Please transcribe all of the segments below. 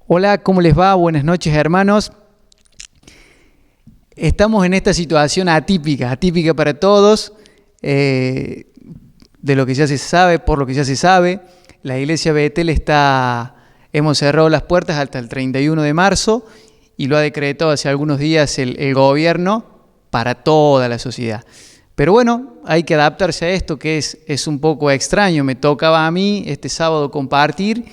Hola, ¿cómo les va? Buenas noches, hermanos. Estamos en esta situación atípica para todos, de lo que ya se sabe, por lo que ya se sabe. La iglesia Betel hemos cerrado las puertas hasta el 31 de marzo y lo ha decretado hace algunos días el gobierno para toda la sociedad. Pero bueno, hay que adaptarse a esto, que es un poco extraño. Me tocaba a mí este sábado compartir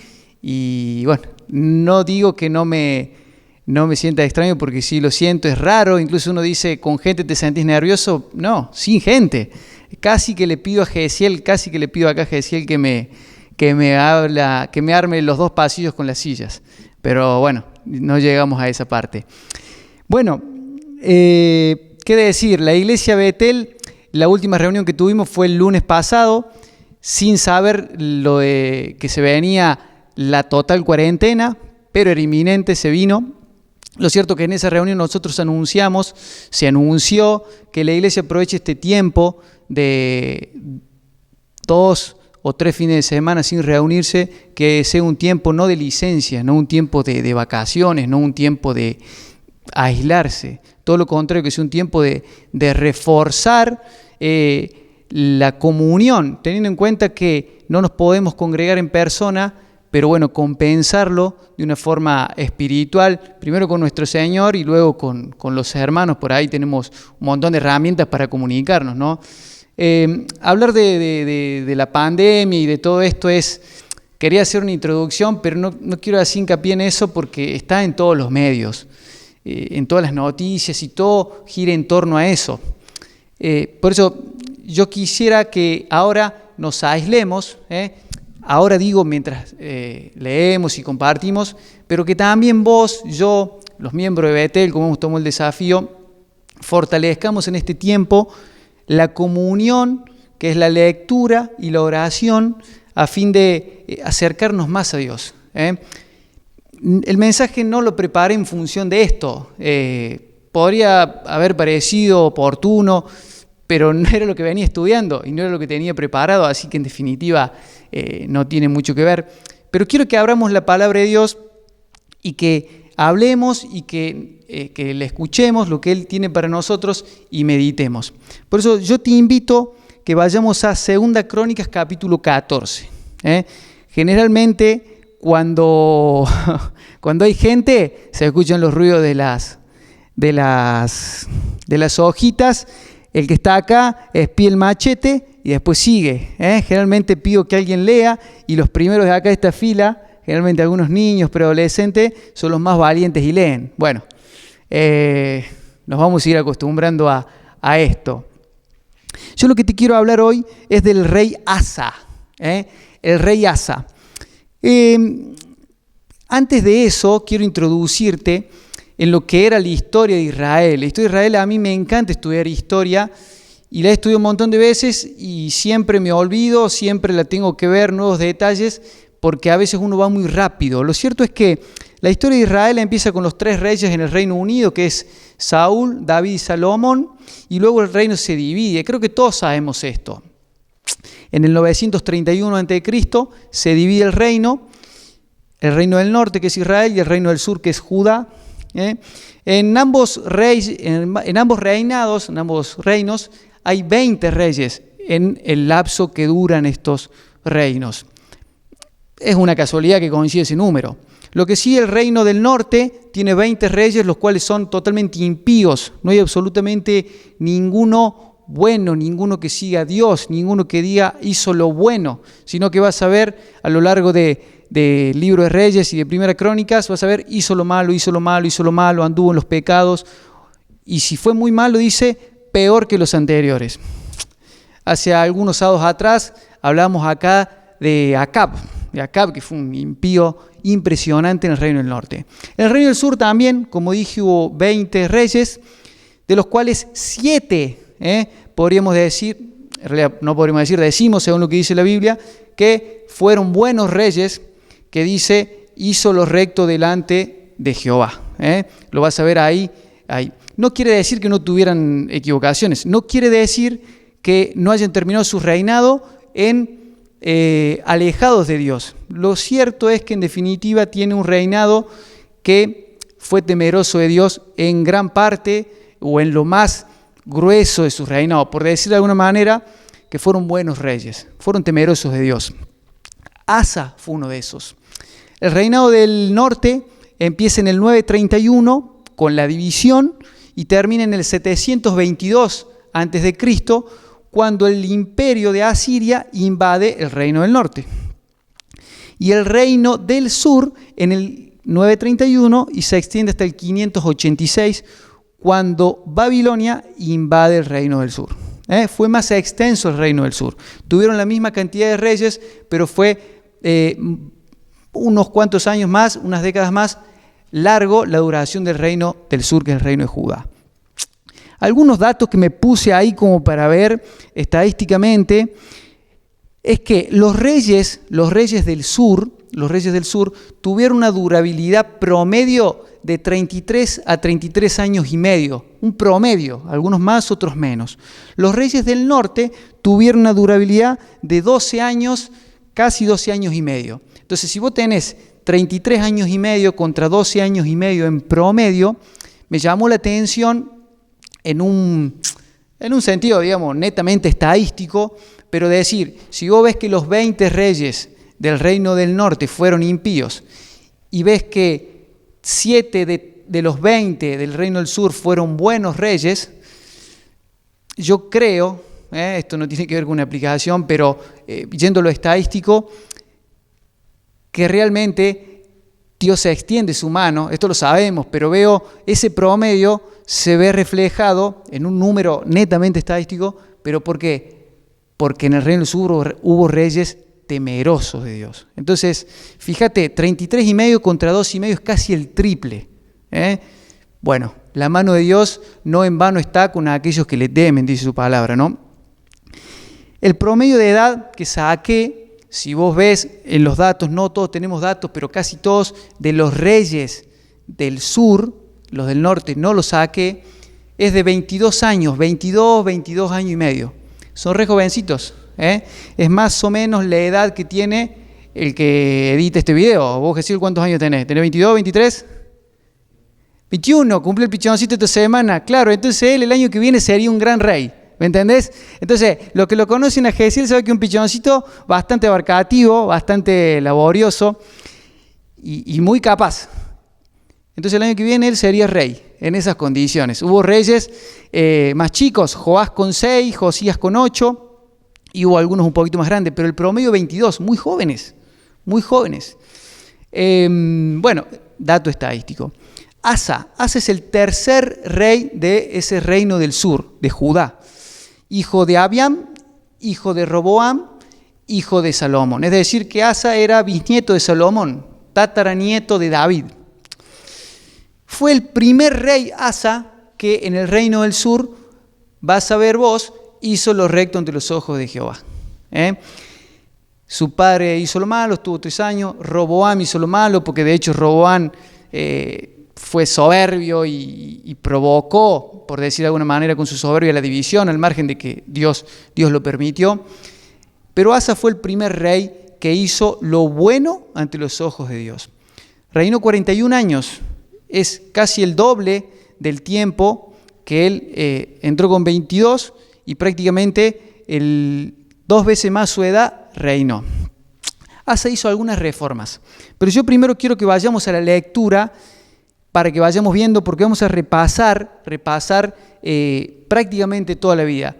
y bueno, no digo que no me sienta extraño, porque sí lo siento, es raro. Incluso uno dice, ¿con gente te sentís nervioso? No, sin gente. Casi que le pido a Gesiel, que me arme los dos pasillos con las sillas. Pero bueno, no llegamos a esa parte. Bueno, ¿qué decir? La iglesia Betel, la última reunión que tuvimos fue el lunes pasado, sin saber lo de que se venía la total cuarentena, pero era inminente, se vino. Lo cierto es que en esa reunión nosotros se anunció que la iglesia aproveche este tiempo de 2 o 3 fines de semana sin reunirse, que sea un tiempo no de licencia, no un tiempo de vacaciones, no un tiempo de aislarse. Todo lo contrario, que sea un tiempo de reforzar la comunión, teniendo en cuenta que no nos podemos congregar en persona, pero bueno, compensarlo de una forma espiritual, primero con nuestro Señor y luego con los hermanos. Por ahí tenemos un montón de herramientas para comunicarnos, ¿no? Hablar de la pandemia y de todo esto quería hacer una introducción, pero no quiero hacer hincapié en eso porque está en todos los medios, en todas las noticias, y todo gira en torno a eso. Por eso yo quisiera que ahora nos aislemos, ahora digo mientras leemos y compartimos, pero que también vos, yo, los miembros de Betel, como hemos tomado el desafío, fortalezcamos en este tiempo la comunión, que es la lectura y la oración, a fin de acercarnos más a Dios. El mensaje no lo preparé en función de esto. Podría haber parecido oportuno, pero no era lo que venía estudiando y no era lo que tenía preparado, así que en definitiva no tiene mucho que ver. Pero quiero que abramos la palabra de Dios y que hablemos y que le escuchemos lo que Él tiene para nosotros y meditemos. Por eso yo te invito que vayamos a 2 Crónicas capítulo 14. Generalmente cuando hay gente se escuchan los ruidos de las hojitas. El que está acá espía el machete y después sigue. Generalmente pido que alguien lea y los primeros de acá de esta fila, generalmente algunos niños, preadolescentes, son los más valientes y leen. Bueno, nos vamos a ir acostumbrando a esto. Yo lo que te quiero hablar hoy es del rey Asa. El rey Asa. Antes de eso, quiero introducirte en lo que era la historia de Israel. La historia de Israel, a mí me encanta estudiar historia y la he estudiado un montón de veces y siempre me olvido, siempre la tengo que ver, nuevos detalles, porque a veces uno va muy rápido. Lo cierto es que la historia de Israel empieza con los 3 reyes en el Reino Unido, que es Saúl, David y Salomón, y luego el reino se divide. Creo que todos sabemos esto. En el 931 a.C. se divide el reino del norte, que es Israel, y el reino del sur, que es Judá. En ambos reinos hay 20 reyes en el lapso que duran estos reinos. Es una casualidad que coincide ese número. Lo que sí, el reino del norte tiene 20 reyes, los cuales son totalmente impíos. No hay absolutamente ninguno bueno, ninguno que siga a Dios, ninguno que diga hizo lo bueno, sino que vas a ver a lo largo del libro de Reyes y de Primera Crónicas, vas a ver hizo lo malo, anduvo en los pecados, y si fue muy malo, dice, peor que los anteriores. Hace algunos sábados atrás hablamos acá de Acab, que fue un impío impresionante en el reino del norte. En el reino del sur también, como dije, hubo 20 reyes, de los cuales 7, podríamos decir, en realidad no podríamos decir, decimos según lo que dice la Biblia, que fueron buenos reyes, que dice, hizo lo recto delante de Jehová. Lo vas a ver ahí. No quiere decir que no tuvieran equivocaciones, no quiere decir que no hayan terminado su reinado en alejados de Dios. Lo cierto es que en definitiva tiene un reinado que fue temeroso de Dios en gran parte o en lo más grueso de su reinado, por decir de alguna manera, que fueron buenos reyes, fueron temerosos de Dios. Asa fue uno de esos. El reinado del norte empieza en el 931 con la división y termina en el 722 a.C., cuando el imperio de Asiria invade el reino del norte. Y el reino del sur en el 931 y se extiende hasta el 586, cuando Babilonia invade el reino del sur. Fue más extenso el reino del sur. Tuvieron la misma cantidad de reyes, pero fue unos cuantos años más, unas décadas más, largo la duración del reino del sur, que es el reino de Judá. Algunos datos que me puse ahí como para ver estadísticamente es que los reyes del sur tuvieron una durabilidad promedio de 33 a 33 años y medio, un promedio, algunos más, otros menos. Los reyes del norte tuvieron una durabilidad de 12 años, casi 12 años y medio. Entonces, si vos tenés 33 años y medio contra 12 años y medio en promedio, me llamó la atención en un sentido, digamos, netamente estadístico, pero decir, si vos ves que los 20 reyes del reino del norte fueron impíos y ves que 7 de los 20 del reino del sur fueron buenos reyes, yo creo, esto no tiene que ver con una aplicación, pero yendo a lo estadístico, que realmente Dios se extiende su mano, esto lo sabemos, pero veo ese promedio se ve reflejado en un número netamente estadístico, pero ¿por qué? Porque en el reino del sur hubo reyes temerosos de Dios. Entonces, fíjate, 33,5 contra 2,5 es casi el triple. Bueno, la mano de Dios no en vano está con aquellos que le temen, dice su palabra, ¿no? El promedio de edad que saqué, si vos ves en los datos, no todos tenemos datos, pero casi todos, de los reyes del sur, los del norte no los saqué, es de 22 años, 22 años y medio. Son re jovencitos, Es más o menos la edad que tiene el que edita este video. Vos, Jesús, ¿cuántos años tenés? ¿Tenés 22, 23? 21, cumple el pichoncito esta semana. Claro, entonces él el año que viene sería un gran rey. ¿Me entendés? Entonces, los que lo conocen a Jesús saben que es un pichoncito bastante abarcativo, bastante laborioso y muy capaz. Entonces el año que viene él sería rey en esas condiciones. Hubo reyes más chicos, Joás con 6, Josías con 8, y hubo algunos un poquito más grandes, pero el promedio 22, muy jóvenes, muy jóvenes. Bueno, dato estadístico. Asa es el tercer rey de ese reino del sur, de Judá. Hijo de Abiam, hijo de Roboam, hijo de Salomón. Es decir, que Asa era bisnieto de Salomón, tataranieto de David. Fue el primer rey Asa que en el reino del sur, vas a ver vos, hizo lo recto ante los ojos de Jehová. Su padre hizo lo malo, estuvo 3 años. Roboam hizo lo malo, porque de hecho Roboam fue soberbio y provocó, por decir de alguna manera, con su soberbia la división, al margen de que Dios lo permitió. Pero Asa fue el primer rey que hizo lo bueno ante los ojos de Dios. Reinó 41 años, es casi el doble del tiempo que él entró con 22 y prácticamente 2 veces más su edad reinó. Asa hizo algunas reformas, pero yo primero quiero que vayamos a la lectura para que vayamos viendo, porque vamos a repasar prácticamente toda la vida.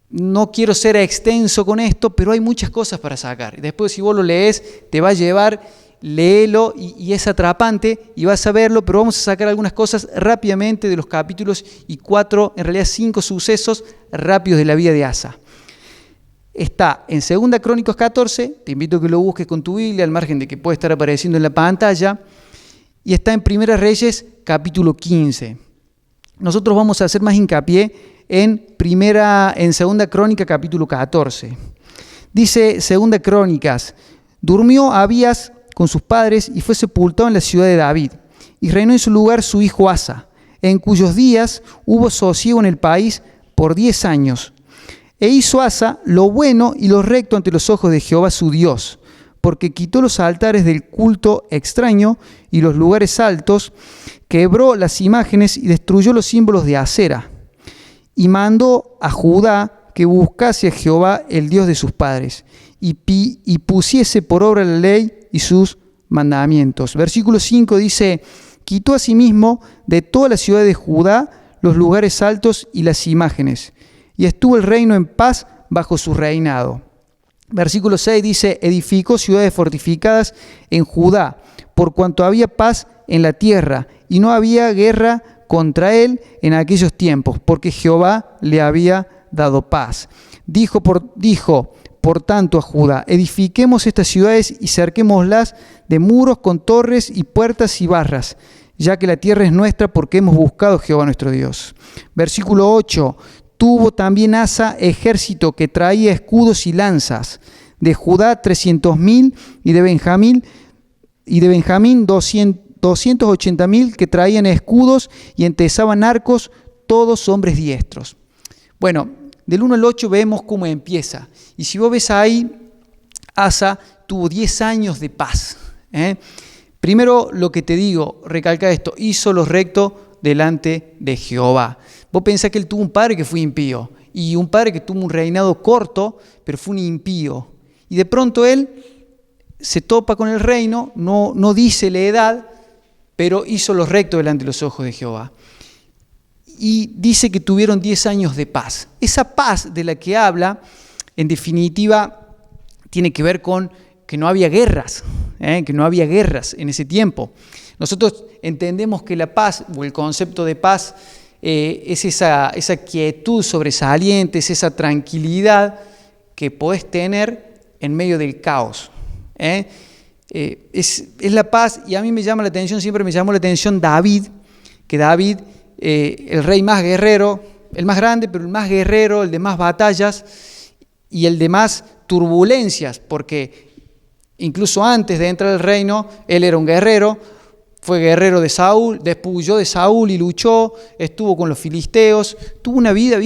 No quiero ser extenso con esto, pero hay muchas cosas para sacar. Después, si vos lo lees, te va a llevar, léelo y es atrapante y vas a verlo, pero vamos a sacar algunas cosas rápidamente de los capítulos y 4, en realidad 5 sucesos rápidos de la vida de Asa. Está en 2 Crónicas 14, te invito a que lo busques con tu Biblia, al margen de que puede estar apareciendo en la pantalla, y está en 1 Reyes capítulo 15. Nosotros vamos a hacer más hincapié en 2 Crónicas capítulo 14. Dice 2 Crónicas: durmió Abías con sus padres y fue sepultado en la ciudad de David, y reinó en su lugar su hijo Asa, en cuyos días hubo sosiego en el país por 10 años. E hizo Asa lo bueno y lo recto ante los ojos de Jehová su Dios, porque quitó los altares del culto extraño y los lugares altos, quebró las imágenes y destruyó los símbolos de Asera, y mandó a Judá que buscase a Jehová, el Dios de sus padres, y pusiese por obra la ley y sus mandamientos. Versículo 5 dice: quitó asimismo de toda la ciudad de Judá los lugares altos y las imágenes, y estuvo el reino en paz bajo su reinado. Versículo 6 dice: edificó ciudades fortificadas en Judá, por cuanto había paz en la tierra, y no había guerra contra él en aquellos tiempos, porque Jehová le había dado paz. Dijo por tanto a Judá: edifiquemos estas ciudades y cerquémoslas de muros con torres y puertas y barras, ya que la tierra es nuestra, porque hemos buscado a Jehová nuestro Dios. Versículo 8: tuvo también Asa ejército que traía escudos y lanzas, de Judá 300.000 y de Benjamín 280.000 que traían escudos y entesaban arcos, todos hombres diestros. Bueno, del 1 al 8 vemos cómo empieza. Y si vos ves ahí, Asa tuvo 10 años de paz. Primero, lo que te digo, recalca esto: hizo lo recto delante de Jehová. Vos pensás que él tuvo un padre que fue impío, y un padre que tuvo un reinado corto, pero fue un impío. Y de pronto él se topa con el reino, no dice la edad, pero hizo lo recto delante de los ojos de Jehová. Y dice que tuvieron 10 años de paz. Esa paz de la que habla, en definitiva, tiene que ver con que no había guerras, que no había guerras en ese tiempo. Nosotros entendemos que la paz, o el concepto de paz, es esa quietud sobresaliente, es esa tranquilidad que podés tener en medio del caos. Es la paz. Y a mí me llama la atención, siempre me llamó la atención David, que David, el rey más guerrero, el más grande, pero el más guerrero, el de más batallas y el de más turbulencias, porque incluso antes de entrar al reino, él era un guerrero. Fue guerrero de Saúl, despuyó de Saúl y luchó, estuvo con los filisteos, tuvo una vida,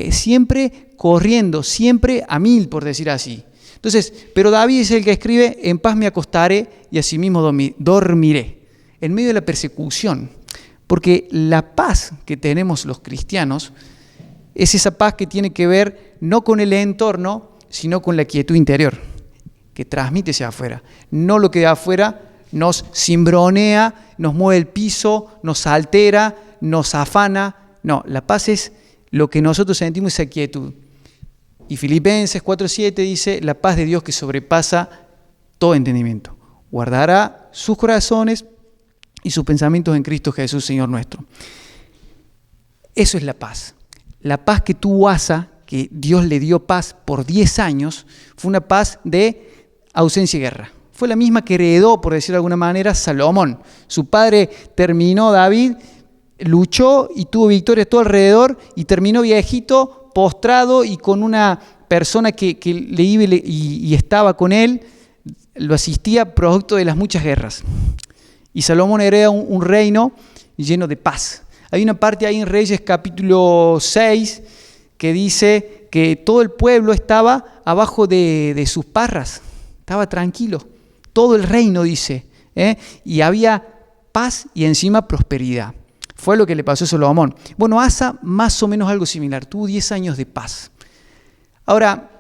siempre corriendo, siempre a mil, por decir así. Entonces, pero David es el que escribe: en paz me acostaré y asimismo dormiré, en medio de la persecución. Porque la paz que tenemos los cristianos es esa paz que tiene que ver no con el entorno, sino con la quietud interior, que transmite hacia afuera. No lo que de afuera nos cimbronea, nos mueve el piso, nos altera, nos afana. No, la paz es lo que nosotros sentimos, esa quietud. Y Filipenses 4:7 dice: la paz de Dios que sobrepasa todo entendimiento guardará sus corazones y sus pensamientos en Cristo Jesús, Señor nuestro. Eso es la paz. La paz que tuvo Asa, que Dios le dio paz por 10 años, fue una paz de ausencia y guerra. Fue la misma que heredó, por decirlo de alguna manera, Salomón. Su padre terminó, David, luchó y tuvo victorias todo alrededor, y terminó viejito, postrado y con una persona que le iba y estaba con él, lo asistía, producto de las muchas guerras. Y Salomón hereda un reino lleno de paz. Hay una parte ahí en Reyes capítulo 6 que dice que todo el pueblo estaba abajo de sus parras, estaba tranquilo. Todo el reino, dice, y había paz y encima prosperidad. Fue lo que le pasó a Salomón. Bueno, Asa más o menos algo similar, tuvo 10 años de paz. Ahora,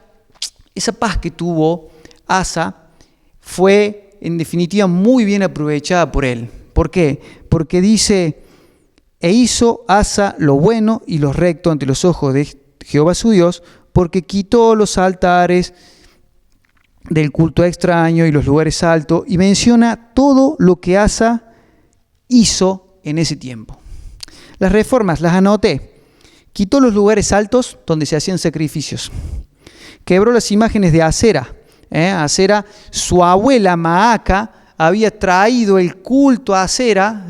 esa paz que tuvo Asa fue en definitiva muy bien aprovechada por él. ¿Por qué? Porque dice: e hizo Asa lo bueno y lo recto ante los ojos de Jehová su Dios, porque quitó los altares del culto extraño y los lugares altos, y menciona todo lo que Asa hizo en ese tiempo. Las reformas las anoté. Quitó los lugares altos donde se hacían sacrificios. Quebró las imágenes de Asera. Asera, su abuela Maaca había traído el culto a Asera,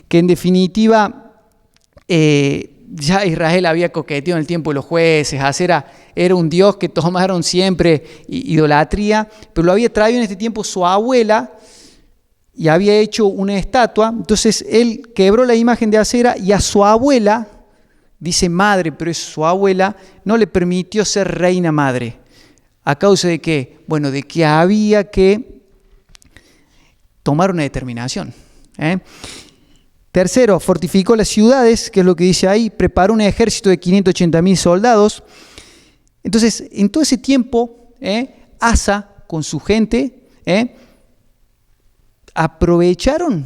que en definitiva ya Israel había coqueteado en el tiempo de los jueces. Asera era un dios que tomaron siempre idolatría, pero lo había traído en este tiempo su abuela y había hecho una estatua. Entonces él quebró la imagen de Asera y a su abuela dice madre, pero es su abuela, no le permitió ser reina madre. ¿A causa de qué? Bueno, de que había que tomar una determinación. Tercero, fortificó las ciudades, que es lo que dice ahí, preparó un ejército de 580.000 soldados. Entonces, en todo ese tiempo, Asa con su gente aprovecharon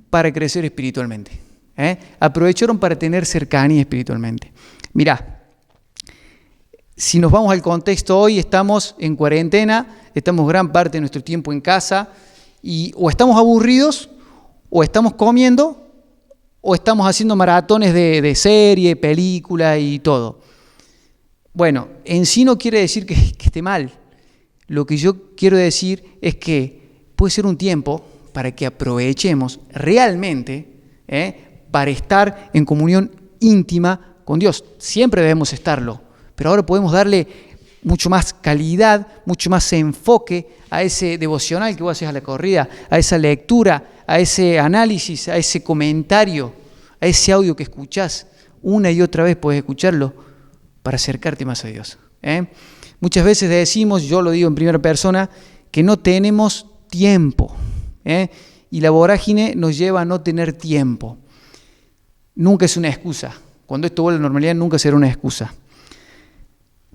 para crecer espiritualmente. Aprovecharon para tener cercanía espiritualmente. Mirá, si nos vamos al contexto hoy, estamos en cuarentena, estamos gran parte de nuestro tiempo en casa y o estamos aburridos, o estamos comiendo, o estamos haciendo maratones de serie, película y todo. Bueno, en sí no quiere decir que esté mal. Lo que yo quiero decir es que puede ser un tiempo para que aprovechemos realmente para estar en comunión íntima con Dios. Siempre debemos estarlo, pero ahora podemos darle mucho más calidad, mucho más enfoque a ese devocional que vos haces a la corrida, a esa lectura, a ese análisis, a ese comentario, a ese audio que escuchás. Una y otra vez podés escucharlo para acercarte más a Dios. Muchas veces decimos, yo lo digo en primera persona, que no tenemos tiempo. Y la vorágine nos lleva a no tener tiempo. Nunca es una excusa. Cuando esto vuelve a la normalidad, nunca será una excusa.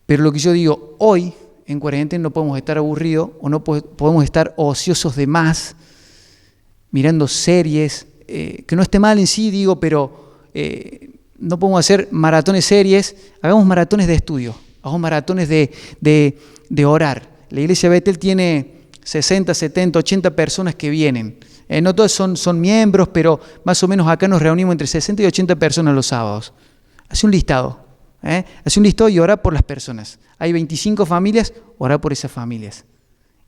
Pero lo que yo digo, hoy en cuarentena no podemos estar aburridos o no podemos estar ociosos de más, mirando series, que no esté mal en sí, digo, pero no podemos hacer maratones series, hagamos maratones de estudio, hagamos maratones de orar. La iglesia Betel tiene 60, 70, 80 personas que vienen. No todos son miembros, pero más o menos acá nos reunimos entre 60 y 80 personas los sábados. Hace un listado. Hace un listado y ora por las personas. Hay 25 familias, ora por esas familias.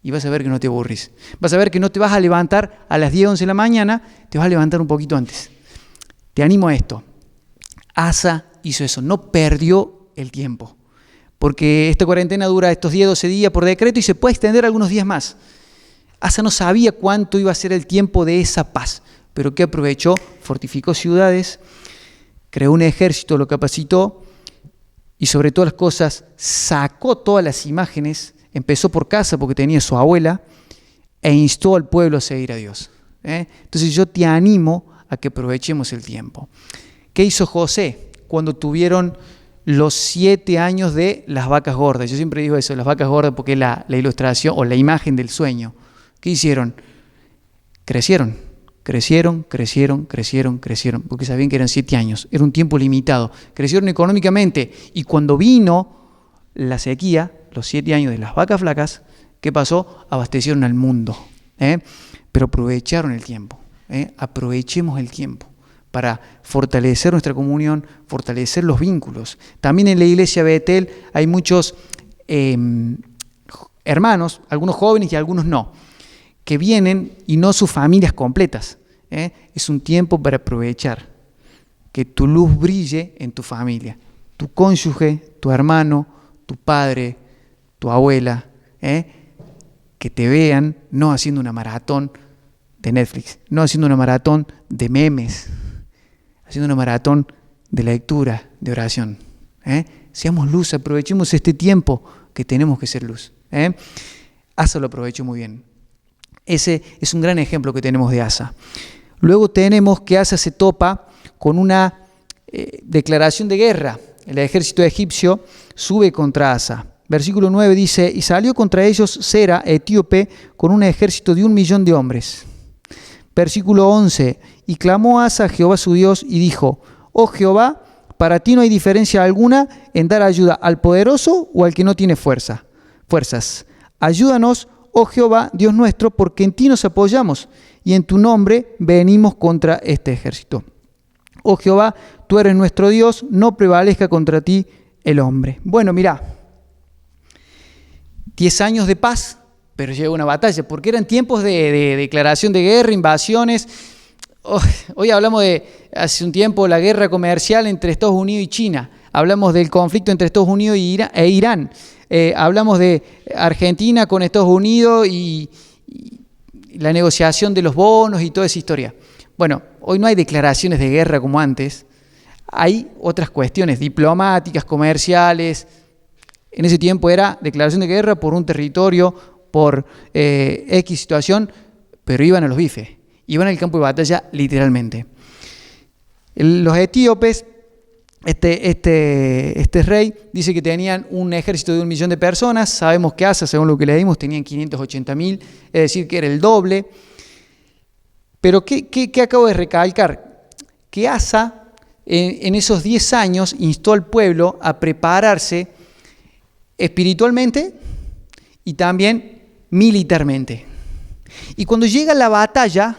Y vas a ver que no te aburrís. Vas a ver que no te vas a levantar a las 10, 11 de la mañana, te vas a levantar un poquito antes. Te animo a esto. Asa hizo eso, no perdió el tiempo. Porque esta cuarentena dura estos 10, 12 días por decreto y se puede extender algunos días más. Asa no sabía cuánto iba a ser el tiempo de esa paz, pero ¿qué aprovechó? Fortificó ciudades, creó un ejército, lo capacitó y sobre todas las cosas sacó todas las imágenes, empezó por casa porque tenía su abuela e instó al pueblo a seguir a Dios. Entonces yo te animo a que aprovechemos el tiempo. ¿Qué hizo José cuando tuvieron los 7 años de las vacas gordas? Yo siempre digo eso, las vacas gordas, porque es la ilustración o la imagen del sueño. ¿Qué hicieron? Crecieron, porque sabían que eran 7 años, era un tiempo limitado. Crecieron económicamente y cuando vino la sequía, los 7 años de las vacas flacas, ¿qué pasó? Abastecieron al mundo, pero aprovecharon el tiempo. Aprovechemos el tiempo para fortalecer nuestra comunión, fortalecer los vínculos. También en la iglesia Betel hay muchos hermanos, algunos jóvenes y algunos no, que vienen y no sus familias completas. Es un tiempo para aprovechar, que tu luz brille en tu familia, tu cónyuge, tu hermano, tu padre, tu abuela, que te vean no haciendo una maratón de Netflix, no haciendo una maratón de memes, haciendo una maratón de lectura, de oración. Seamos luz, aprovechemos este tiempo que tenemos que ser luz. Asa lo aprovechó muy bien. Ese es un gran ejemplo que tenemos de Asa. Luego tenemos que Asa se topa con una declaración de guerra. El ejército egipcio sube contra Asa. Versículo 9 dice, y salió contra ellos Sera, etíope, con un ejército de 1.000.000 de hombres. Versículo 11, y clamó Asa a Jehová su Dios y dijo, oh Jehová, para ti no hay diferencia alguna en dar ayuda al poderoso o al que no tiene fuerzas. Ayúdanos, oh Jehová, Dios nuestro, porque en ti nos apoyamos y en tu nombre venimos contra este ejército. Oh Jehová, tú eres nuestro Dios, no prevalezca contra ti el hombre. Bueno, mirá, 10 años de paz, pero llegó una batalla, porque eran tiempos de declaración de guerra, invasiones. Hoy hablamos de, hace un tiempo, la guerra comercial entre Estados Unidos y China. Hablamos del conflicto entre Estados Unidos e Irán. Hablamos de Argentina con Estados Unidos y la negociación de los bonos y toda esa historia. Bueno, hoy no hay declaraciones de guerra como antes. hay otras cuestiones diplomáticas, comerciales. En ese tiempo era declaración de guerra por un territorio, por X situación, pero iban a los bifes, iban al campo de batalla literalmente. Los etíopes, este rey dice que tenían un ejército de 1 millón de personas. Sabemos que Asa, según lo que leímos, tenían 580.000, es decir, que era el doble. Pero ¿qué acabo de recalcar? Que Asa en esos 10 años instó al pueblo a prepararse espiritualmente y también militarmente. Y cuando llega la batalla,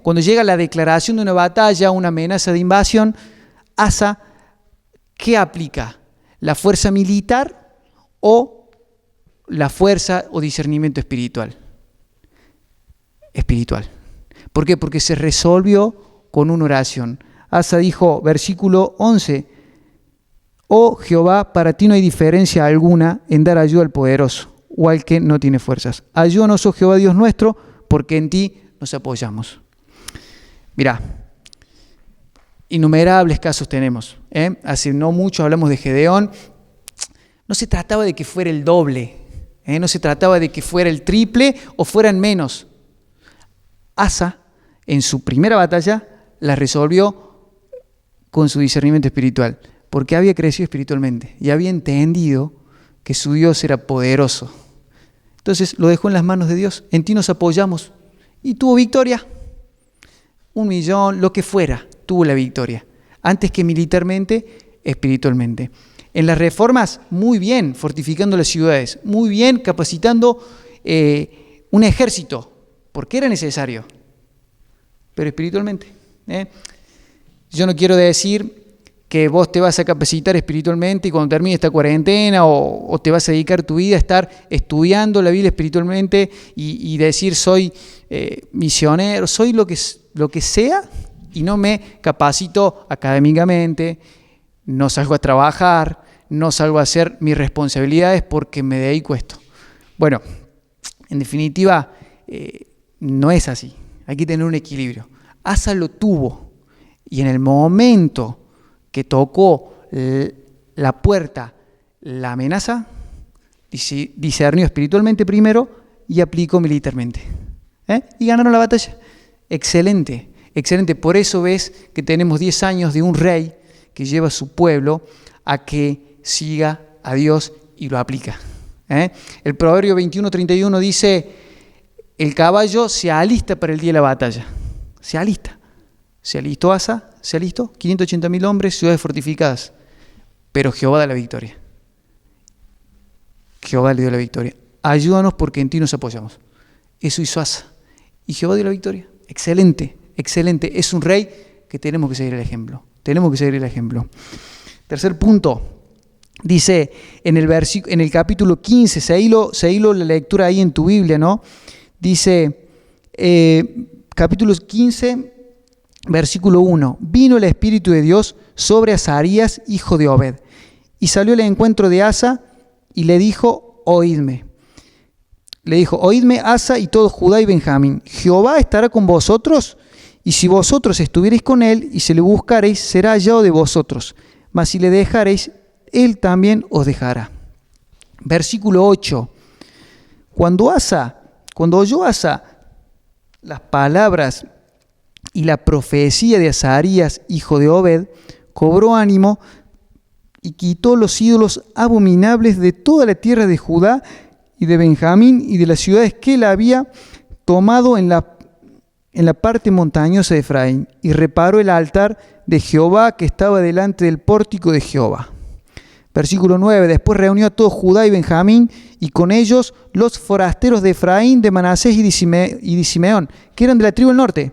cuando llega la declaración de una batalla, una amenaza de invasión, Asa, ¿qué aplica? ¿La fuerza militar o la fuerza o discernimiento espiritual? Espiritual. ¿Por qué? Porque se resolvió con una oración. Asa dijo, versículo 11, oh Jehová, para ti no hay diferencia alguna en dar ayuda al poderoso o al que no tiene fuerzas. Ayúdanos, oh Jehová Dios nuestro, porque en ti nos apoyamos. Mirá, innumerables casos tenemos. Hace no mucho hablamos de Gedeón. No se trataba de que fuera el doble, no se trataba de que fuera el triple o fueran menos. Asa, en su primera batalla, la resolvió con su discernimiento espiritual, porque había crecido espiritualmente y había entendido que su Dios era poderoso. Entonces lo dejó en las manos de Dios. En ti nos apoyamos. Y tuvo victoria. 1 millón, lo que fuera, tuvo la victoria. Antes que militarmente, espiritualmente. En las reformas, muy bien, fortificando las ciudades. Muy bien, capacitando un ejército, porque era necesario. Pero espiritualmente. Yo no quiero decir que vos te vas a capacitar espiritualmente y cuando termine esta cuarentena o te vas a dedicar tu vida a estar estudiando la Biblia espiritualmente y decir soy misionero, soy lo que sea y no me capacito académicamente, no salgo a trabajar, no salgo a hacer mis responsabilidades porque me dedico a esto. Bueno, en definitiva, no es así. Hay que tener un equilibrio. Asa lo tuvo y en el momento que tocó la puerta, la amenaza, discernió espiritualmente primero y aplicó militarmente. Y ganaron la batalla. Excelente, excelente. Por eso ves que tenemos 10 años de un rey que lleva a su pueblo a que siga a Dios y lo aplica. El Proverbio 21:31 dice, el caballo se alista para el día de la batalla. Se alista. Se alistó Asa, se alistó, 580.000 hombres, ciudades fortificadas. Pero Jehová da la victoria. Jehová le dio la victoria. Ayúdanos porque en ti nos apoyamos. Eso hizo Asa. Y Jehová dio la victoria. Excelente, excelente. Es un rey que tenemos que seguir el ejemplo. Tenemos que seguir el ejemplo. Tercer punto. Dice en el capítulo 15, seguilo la lectura ahí en tu Biblia, ¿no? Dice, capítulo 15, versículo 1. Vino el Espíritu de Dios sobre Azarías, hijo de Obed, y salió al encuentro de Asa y le dijo, oídme. Le dijo, oídme Asa y todo Judá y Benjamín. Jehová estará con vosotros, y si vosotros estuviereis con él y se le buscareis, será hallado de vosotros. Mas si le dejareis, él también os dejará. Versículo 8. Cuando oyó Asa las palabras y la profecía de Azarías, hijo de Obed, cobró ánimo y quitó los ídolos abominables de toda la tierra de Judá y de Benjamín y de las ciudades que él había tomado en la parte montañosa de Efraín, y reparó el altar de Jehová que estaba delante del pórtico de Jehová. Versículo 9. Después reunió a todo Judá y Benjamín, y con ellos los forasteros de Efraín, de Manasés y de Simeón, que eran de la tribu del norte,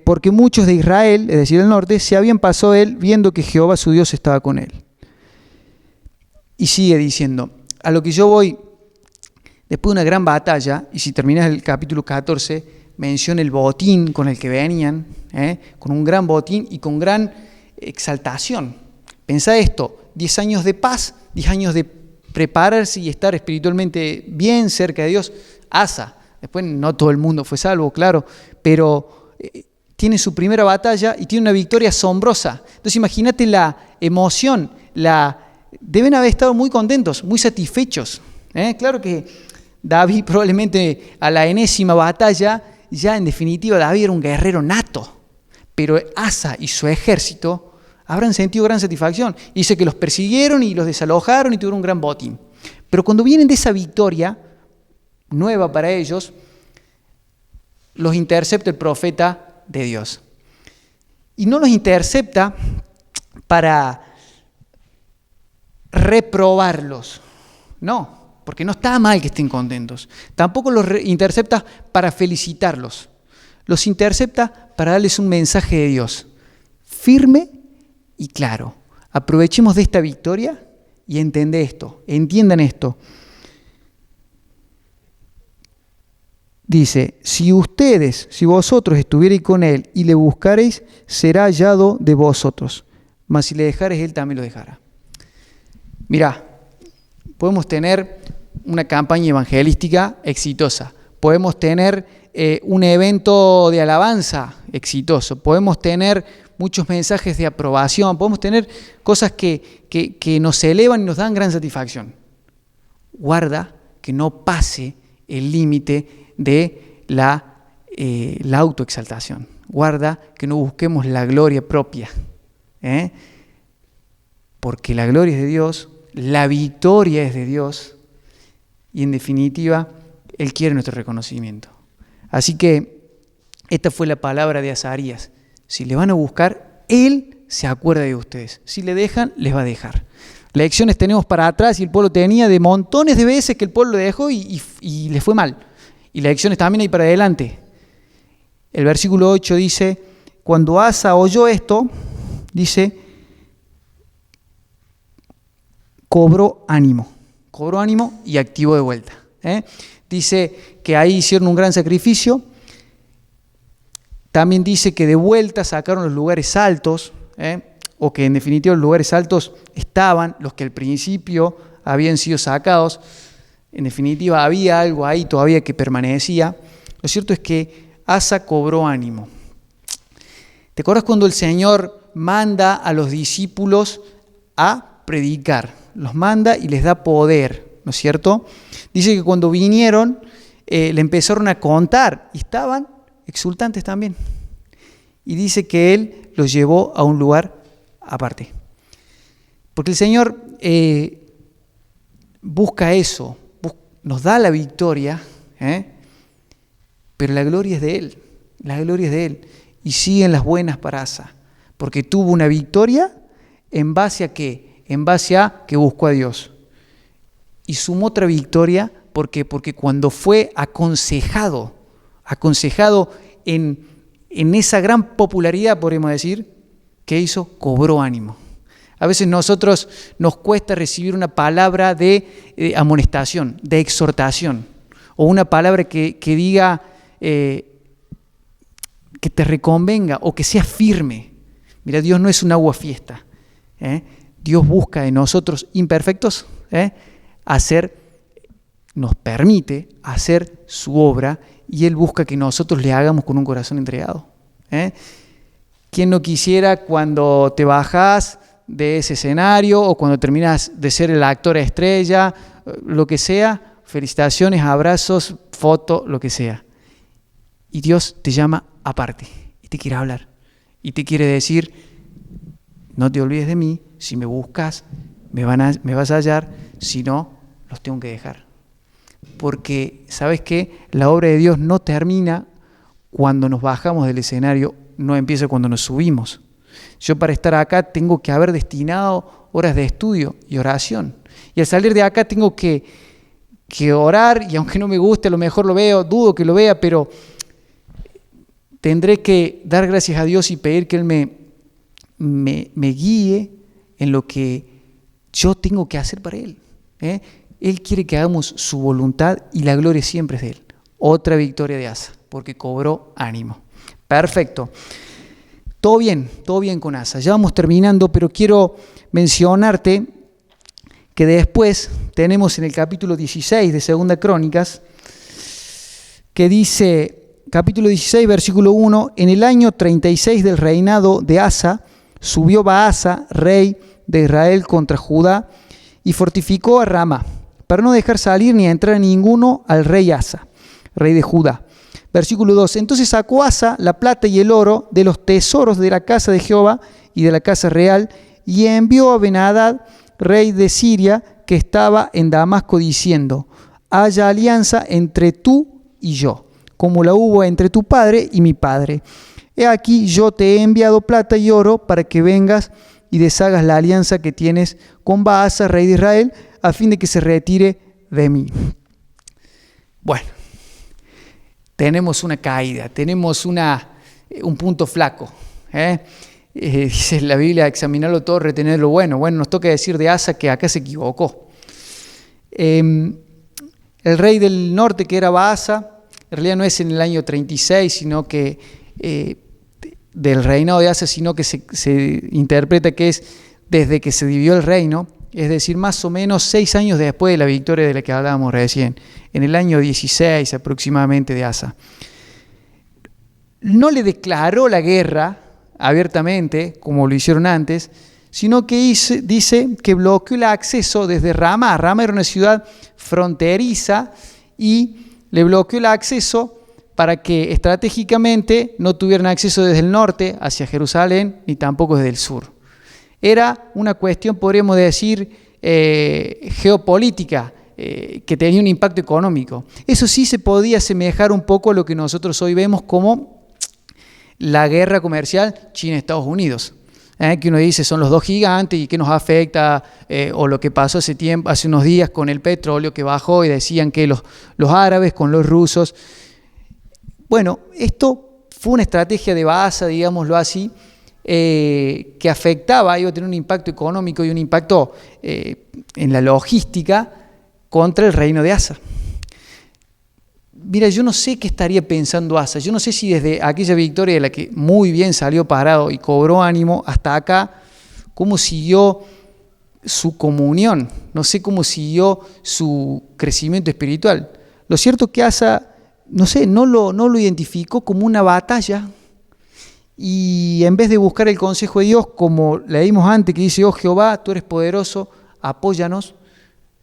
porque muchos de Israel, es decir, del norte, se habían pasado a él, viendo que Jehová su Dios estaba con él. Y sigue diciendo, a lo que yo voy, después de una gran batalla, y si terminas el capítulo 14, menciona el botín con el que venían, con un gran botín y con gran exaltación. Pensá esto, 10 años de paz, 10 años de prepararse y estar espiritualmente bien cerca de Dios. Asa, después no todo el mundo fue salvo, claro, pero tiene su primera batalla y tiene una victoria asombrosa. Entonces imagínate la emoción, deben haber estado muy contentos, muy satisfechos. Claro que David probablemente a la enésima batalla, ya en definitiva David era un guerrero nato, pero Asa y su ejército habrán sentido gran satisfacción. Dice que los persiguieron y los desalojaron y tuvieron un gran botín. Pero cuando vienen de esa victoria nueva para ellos, los intercepta el profeta de Dios. Y no los intercepta para reprobarlos, no, porque no está mal que estén contentos. Tampoco los intercepta para felicitarlos. Los intercepta para darles un mensaje de Dios, firme y claro. Aprovechemos de esta victoria y entiendan esto. Dice, si vosotros estuvierais con él y le buscareis, será hallado de vosotros. Mas si le dejareis, él también lo dejará. Mirá, podemos tener una campaña evangelística exitosa. Podemos tener un evento de alabanza exitoso. Podemos tener muchos mensajes de aprobación. Podemos tener cosas que nos elevan y nos dan gran satisfacción. Guarda que no pase el límite de la autoexaltación. Guarda que no busquemos la gloria propia. Porque la gloria es de Dios, la victoria es de Dios y en definitiva Él quiere nuestro reconocimiento. Así que esta fue la palabra de Azarías. Si le van a buscar, Él se acuerda de ustedes. Si le dejan, les va a dejar. Lecciones tenemos para atrás y el pueblo tenía de montones de veces que el pueblo lo dejó y le fue mal. Y lecciones también hay para adelante. El versículo 8 dice, cuando Asa oyó esto, dice, cobró ánimo y activó de vuelta. Dice que ahí hicieron un gran sacrificio. También dice que de vuelta sacaron los lugares altos, o que en definitiva los lugares altos estaban, los que al principio habían sido sacados. En definitiva había algo ahí todavía que permanecía. Lo cierto es que Asa cobró ánimo. ¿Te acuerdas cuando el Señor manda a los discípulos a predicar? Los manda y les da poder, ¿no es cierto? Dice que cuando vinieron le empezaron a contar y estaban exultantes también. Y dice que Él los llevó a un lugar aparte. Porque el Señor busca eso, nos da la victoria, pero la gloria es de Él, la gloria es de Él. Y siguen las buenas para Asa, porque tuvo una victoria en base a ¿qué? En base a que buscó a Dios. Y sumó otra victoria, ¿por qué? Porque cuando fue aconsejado en esa gran popularidad, podríamos decir, ¿qué hizo? Cobró ánimo. A veces nosotros nos cuesta recibir una palabra de amonestación, de exhortación, o una palabra que diga que te reconvenga o que sea firme. Mira, Dios no es un aguafiesta. Dios busca de nosotros imperfectos nos permite hacer su obra y Él busca que nosotros le hagamos con un corazón entregado. ¿Quién no quisiera cuando te bajas de ese escenario o cuando terminas de ser el actor estrella, lo que sea, felicitaciones, abrazos, foto, lo que sea? Y Dios te llama aparte y te quiere hablar y te quiere decir, no te olvides de mí, si me buscas me vas a hallar, si no, los tengo que dejar. Porque, ¿sabes qué? La obra de Dios no termina cuando nos bajamos del escenario, no empieza cuando nos subimos. Yo para estar acá tengo que haber destinado horas de estudio y oración. Y al salir de acá tengo que orar, y aunque no me guste, a lo mejor lo veo, dudo que lo vea, pero tendré que dar gracias a Dios y pedir que Él me guíe en lo que yo tengo que hacer para Él. Él quiere que hagamos su voluntad y la gloria siempre es de Él. Otra victoria de Asa, porque cobró ánimo. Perfecto. Todo bien con Asa. Ya vamos terminando, pero quiero mencionarte que después tenemos en el capítulo 16 de Segunda Crónicas, que dice capítulo 16, versículo 1, en el año 36 del reinado de Asa, subió Baasa, rey de Israel, contra Judá y fortificó a Ramá, para no dejar salir ni entrar a ninguno al rey Asa, rey de Judá. Versículo 2, entonces sacó Asa la plata y el oro de los tesoros de la casa de Jehová y de la casa real, y envió a Ben-Hadad, rey de Siria, que estaba en Damasco, diciendo: haya alianza entre tú y yo, como la hubo entre tu padre y mi padre. He aquí, yo te he enviado plata y oro para que vengas y deshagas la alianza que tienes con Baasa, rey de Israel, a fin de que se retire de mí. Bueno, tenemos una caída, tenemos un punto flaco. Dice la Biblia: examinarlo todo, retener lo bueno. Bueno, nos toca decir de Asa que acá se equivocó. El rey del norte, que era Baasa, en realidad no es en el año 36, sino que del reinado de Asa, sino que se interpreta que es desde que se dividió el reino, es decir, más o menos 6 años después de la victoria de la que hablábamos recién, en el año 16 aproximadamente de Asa. No le declaró la guerra abiertamente, como lo hicieron antes, sino que dice que bloqueó el acceso desde Ramá. Ramá era una ciudad fronteriza y le bloqueó el acceso para que estratégicamente no tuvieran acceso desde el norte hacia Jerusalén ni tampoco desde el sur. Era una cuestión, podríamos decir, geopolítica, que tenía un impacto económico. Eso sí se podía asemejar un poco a lo que nosotros hoy vemos como la guerra comercial China-Estados Unidos. Que uno dice son los dos gigantes y que nos afecta, o lo que pasó hace unos días con el petróleo que bajó y decían que los árabes con los rusos. Bueno, esto fue una estrategia de Baasa, digámoslo así, que afectaba, iba a tener un impacto económico y un impacto en la logística contra el reino de Asa. Mira, yo no sé qué estaría pensando Asa, yo no sé si desde aquella victoria de la que muy bien salió parado y cobró ánimo hasta acá, cómo siguió su comunión, no sé cómo siguió su crecimiento espiritual. Lo cierto es que Asa, no sé, no lo identificó como una batalla, y en vez de buscar el consejo de Dios, como leímos antes, que dice: oh Jehová, tú eres poderoso, apóyanos,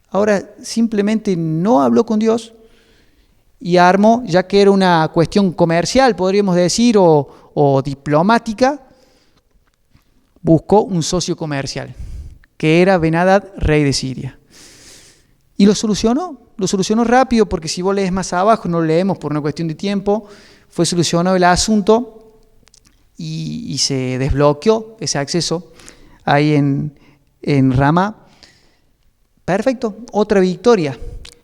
ahora simplemente no habló con Dios y armó, ya que era una cuestión comercial, podríamos decir, o diplomática, buscó un socio comercial, que era Ben-Hadad, rey de Siria. Y lo solucionó rápido, porque si vos lees más abajo, no lo leemos por una cuestión de tiempo, fue solucionado el asunto y se desbloqueó ese acceso ahí en Ramá. Perfecto, otra victoria.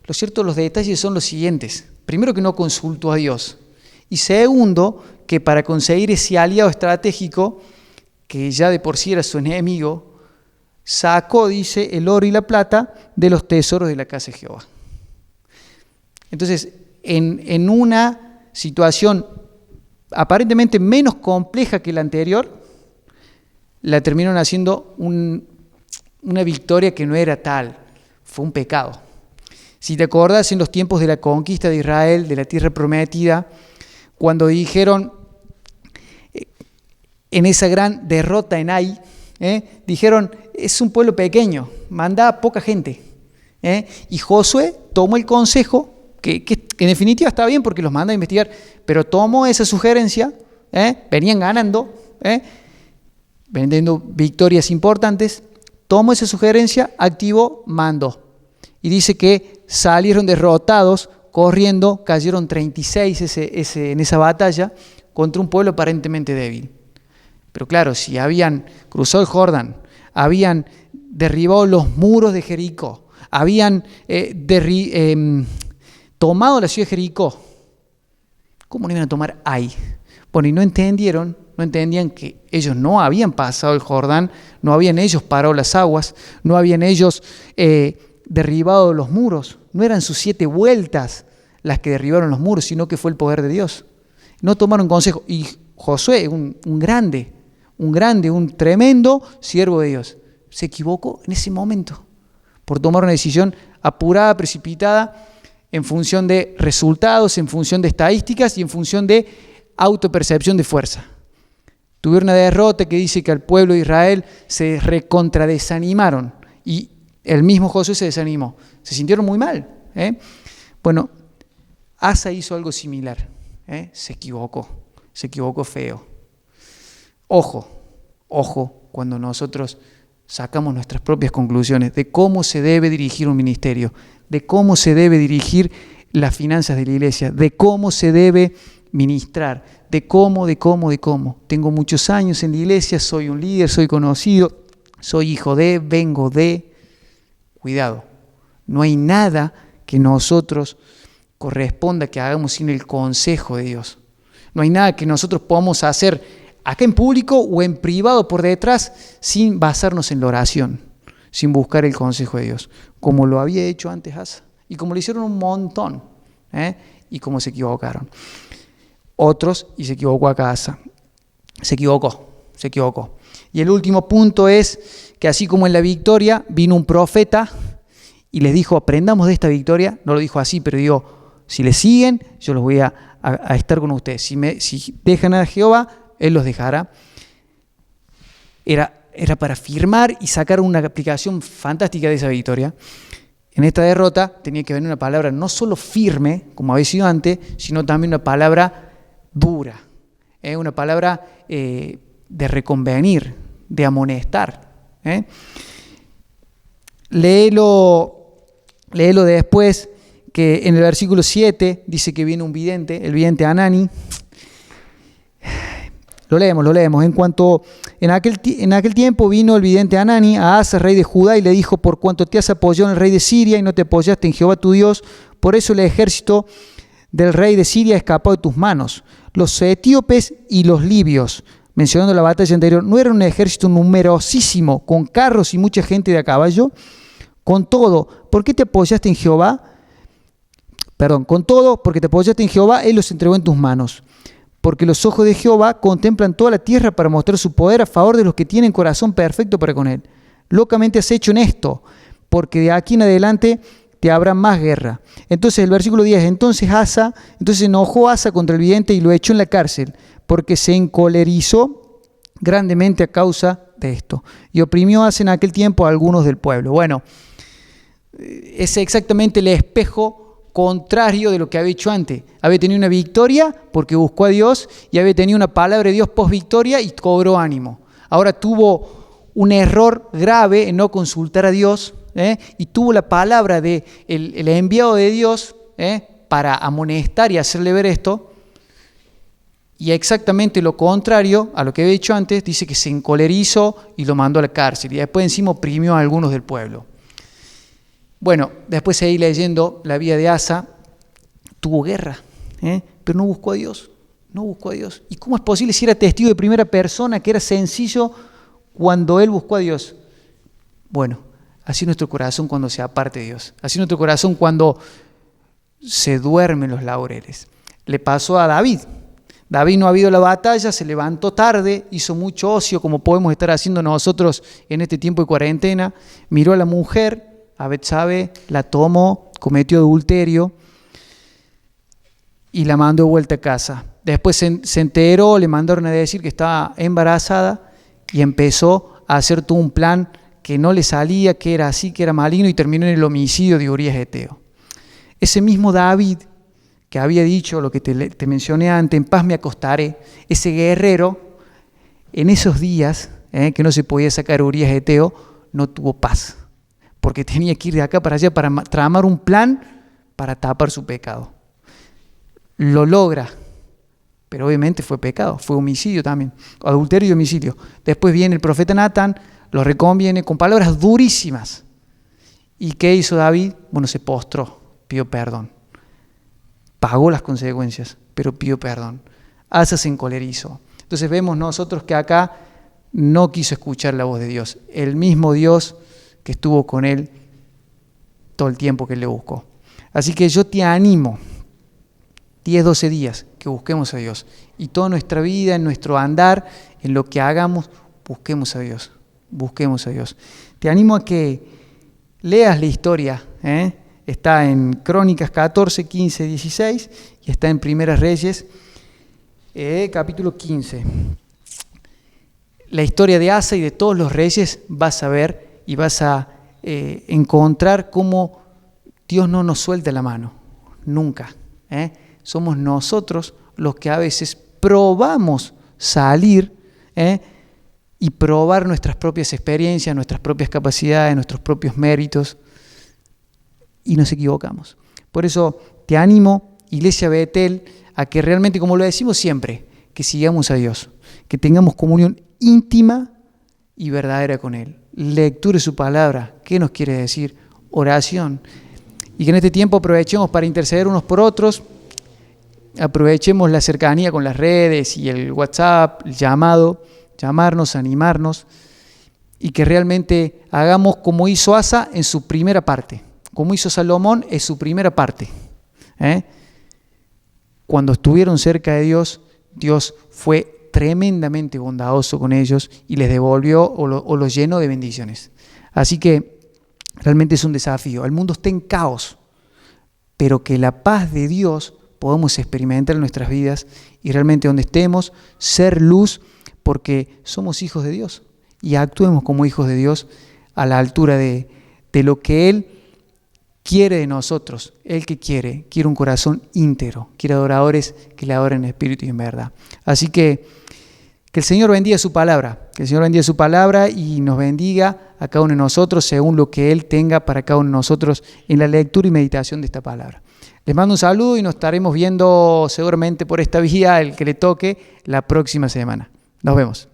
Lo cierto, los detalles son los siguientes. Primero, que no consultó a Dios. Y segundo, que para conseguir ese aliado estratégico, que ya de por sí era su enemigo, sacó, dice, el oro y la plata de los tesoros de la casa de Jehová. Entonces, en una situación aparentemente menos compleja que la anterior, la terminaron haciendo una victoria que no era tal, fue un pecado. Si te acordás, en los tiempos de la conquista de Israel, de la tierra prometida, cuando dijeron, en esa gran derrota en Ai, dijeron: es un pueblo pequeño, manda poca gente. Y Josué tomó el consejo, que en definitiva está bien porque los manda a investigar, pero tomó esa sugerencia, venían ganando, venían teniendo victorias importantes, tomó esa sugerencia, activó, mandó. Y dice que salieron derrotados, corriendo, cayeron 36 en esa batalla contra un pueblo aparentemente débil. Pero claro, si habían cruzado el Jordán, habían derribado los muros de Jericó, habían tomado la ciudad de Jericó, ¿cómo no iban a tomar Ai? Bueno, y no entendían que ellos no habían pasado el Jordán, no habían ellos parado las aguas, no habían ellos derribado los muros, no eran sus 7 vueltas las que derribaron los muros, sino que fue el poder de Dios. No tomaron consejo. Y Josué, un grande, un tremendo siervo de Dios, se equivocó en ese momento por tomar una decisión apurada, precipitada, en función de resultados, en función de estadísticas y en función de autopercepción de fuerza. Tuvieron una derrota que dice que al pueblo de Israel se recontradesanimaron y el mismo Josué se desanimó. Se sintieron muy mal. Bueno, Asa hizo algo similar. Se equivocó feo. Ojo, cuando nosotros sacamos nuestras propias conclusiones de cómo se debe dirigir un ministerio, de cómo se debe dirigir las finanzas de la iglesia, de cómo se debe ministrar, de cómo. Tengo muchos años en la iglesia, soy un líder, soy conocido, soy hijo de, vengo de. Cuidado, no hay nada que nosotros corresponda que hagamos sin el consejo de Dios. No hay nada que nosotros podamos hacer acá en público o en privado por detrás sin basarnos en la oración, sin buscar el consejo de Dios, como lo había hecho antes Asa y como lo hicieron un montón, y como se equivocaron otros, y se equivocó acá Asa. Se equivocó. Y el último punto es que así como en la victoria vino un profeta y les dijo, aprendamos de esta victoria, no lo dijo así, pero digo, si le siguen, yo los voy a estar con ustedes. Si dejan a Jehová, Él los dejará. Era para firmar y sacar una aplicación fantástica de esa victoria. En esta derrota tenía que venir una palabra no solo firme, como había sido antes, sino también una palabra dura, una palabra de reconvenir, de amonestar. Léelo después, que en el versículo 7 dice que viene un vidente, el vidente Hanani. Lo leemos. En aquel tiempo vino el vidente Hanani a Asa, rey de Judá, y le dijo, por cuanto te has apoyado en el rey de Siria y no te apoyaste en Jehová tu Dios, por eso el ejército del rey de Siria ha escapado de tus manos. Los etíopes y los libios, mencionando la batalla anterior, no eran un ejército numerosísimo, con carros y mucha gente de a caballo. Con todo, porque te apoyaste en Jehová, Él los entregó en tus manos. Porque los ojos de Jehová contemplan toda la tierra para mostrar su poder a favor de los que tienen corazón perfecto para con Él. Locamente has hecho en esto, porque de aquí en adelante te habrá más guerra. Entonces el versículo 10, entonces enojó Asa contra el vidente y lo echó en la cárcel, porque se encolerizó grandemente a causa de esto. Y oprimió Asa en aquel tiempo a algunos del pueblo. Bueno, es exactamente el espejo contrario de lo que había hecho antes. Había tenido una victoria porque buscó a Dios y había tenido una palabra de Dios post victoria y cobró ánimo. Ahora tuvo un error grave en no consultar a Dios, y tuvo la palabra de el enviado de Dios para amonestar y hacerle ver esto. Y exactamente lo contrario a lo que había dicho antes, dice que se encolerizó y lo mandó a la cárcel y después encima oprimió a algunos del pueblo. Bueno, después seguí leyendo la vida de Asa, tuvo guerra, pero no buscó a Dios. ¿Y cómo es posible si era testigo de primera persona que era sencillo cuando él buscó a Dios? Bueno, así nuestro corazón cuando se aparte de Dios, así nuestro corazón cuando se duermen los laureles. Le pasó a David. David no ha habido la batalla, se levantó tarde, hizo mucho ocio como podemos estar haciendo nosotros en este tiempo de cuarentena, miró a la mujer, a Betsabe, la tomó, cometió adulterio y la mandó de vuelta a casa. Después se enteró, le mandaron a decir que estaba embarazada y empezó a hacer todo un plan que no le salía, que era así, que era maligno y terminó en el homicidio de Urías Eteo. Ese mismo David que había dicho lo que te mencioné antes, en paz me acostaré, ese guerrero, en esos días que no se podía sacar a Urías Eteo, no tuvo paz. Porque tenía que ir de acá para allá para tramar un plan para tapar su pecado. Lo logra, pero obviamente fue pecado, fue homicidio también, adulterio y homicidio. Después viene el profeta Natán, lo reconviene con palabras durísimas. ¿Y qué hizo David? Bueno, se postró, pidió perdón. Pagó las consecuencias, pero pidió perdón. Asa se encolerizó. Entonces vemos nosotros que acá no quiso escuchar la voz de Dios. El mismo Dios que estuvo con él todo el tiempo que él le buscó. Así que yo te animo, 10, 12 días, que busquemos a Dios. Y toda nuestra vida, en nuestro andar, en lo que hagamos, busquemos a Dios. Busquemos a Dios. Te animo a que leas la historia, está en Crónicas 14, 15, 16 y está en Primeras Reyes, capítulo 15. La historia de Asa y de todos los reyes vas a ver y vas a encontrar cómo Dios no nos suelta la mano, nunca. Somos nosotros los que a veces probamos salir y probar nuestras propias experiencias, nuestras propias capacidades, nuestros propios méritos, y nos equivocamos. Por eso te animo, Iglesia Betel, a que realmente, como lo decimos siempre, que sigamos a Dios, que tengamos comunión íntima y verdadera con Él. Lectura de su palabra, ¿qué nos quiere decir? Oración. Y que en este tiempo aprovechemos para interceder unos por otros, aprovechemos la cercanía con las redes y el WhatsApp, el llamado, llamarnos, animarnos, y que realmente hagamos como hizo Asa en su primera parte, como hizo Salomón en su primera parte. Cuando estuvieron cerca de Dios, Dios fue tremendamente bondadoso con ellos y les devolvió o los llenó de bendiciones. Así que realmente es un desafío. El mundo está en caos, pero que la paz de Dios podamos experimentar en nuestras vidas y realmente donde estemos, ser luz, porque somos hijos de Dios y actuemos como hijos de Dios a la altura de lo que Él quiere de nosotros. Él que quiere un corazón íntegro, quiere adoradores que le adoren en espíritu y en verdad. Así que el Señor bendiga su palabra, que el Señor bendiga su palabra y nos bendiga a cada uno de nosotros según lo que Él tenga para cada uno de nosotros en la lectura y meditación de esta palabra. Les mando un saludo y nos estaremos viendo seguramente por esta vía, el que le toque, la próxima semana. Nos vemos.